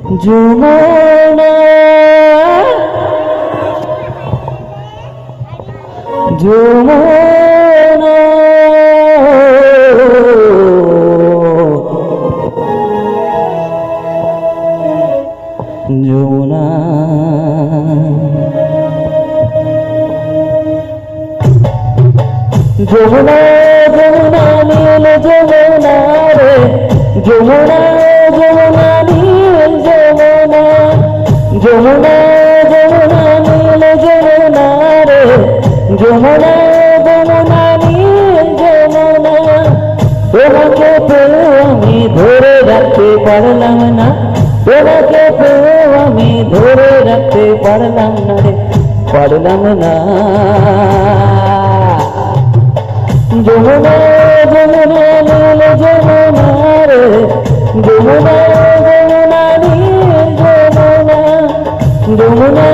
যমুনা যমুনা যমুনা যমুনা যমুনা নীল যমুনা রে যমুনা যমুনা নীল যমুনা যমুনা যমুনা নীল যমুনা রে যমুনা যমুনা নীল যমুনা তোমাকে পেয়ে আমি ধরে রাখতে পারলাম না তোমাকে পেয়ে আমি ধরে রাখতে পারলাম না রে পারলাম না যমুনা যমুনা নীল যমুনা রে যমুনা যমুনা নীল যমুনা যমুনা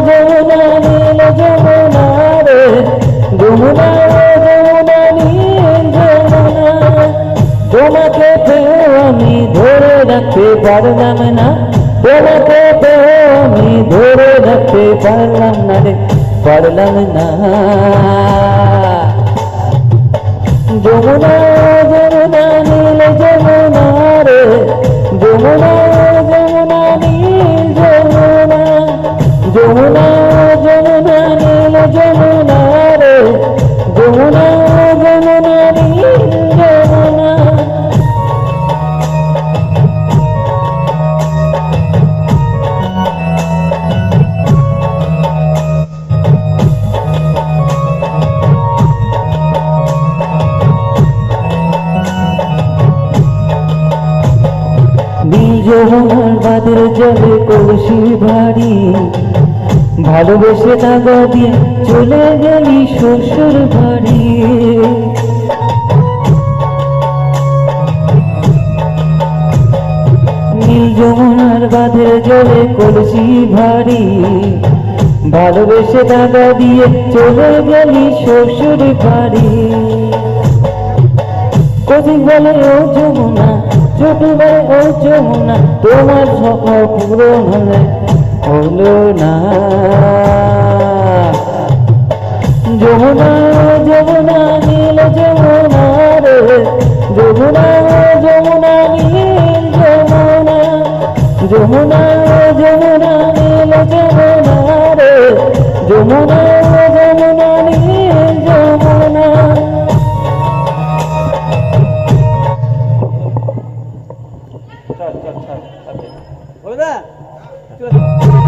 যমুনা নীল যমুনা রে যমুনা যমুনা নীল যমুনা তোমাকে পেয়ে আমি ধরে রাখতে পারলাম না তোমাকে পেয়ে আমি ধরে রাখতে পারলাম না রে পারলাম না যমুনা যমুনা নীল যমুনা রে যমুনা যমুনা নীল যমুনা যমুনা যমুনা নীল যমুনা রে যমুনা যমুনা নীল যমুনা যমুনার বাদের জলে কলসি ভারী ভালোবেসে টাকা দিয়ে চলে গেলি শ্বশুর বাড়ি নীল যমুনার বাদের জলে কলসি ভারী ভালোবেসে টাকা দিয়ে চলে গেলি শ্বশুর বাড়ি কবি বলে ও যমুনা ছোটবেলায় ও যমুনা তোমার স্বপ্ন পূরণ হলো না যমুনা যমুনা নীল যমুনা রে যমুনা যমুনা নীল যমুনা যমুনা যমুনা নীল যমুনা রে যমুনা যমুনা নীল যমুনা চল চল চল চল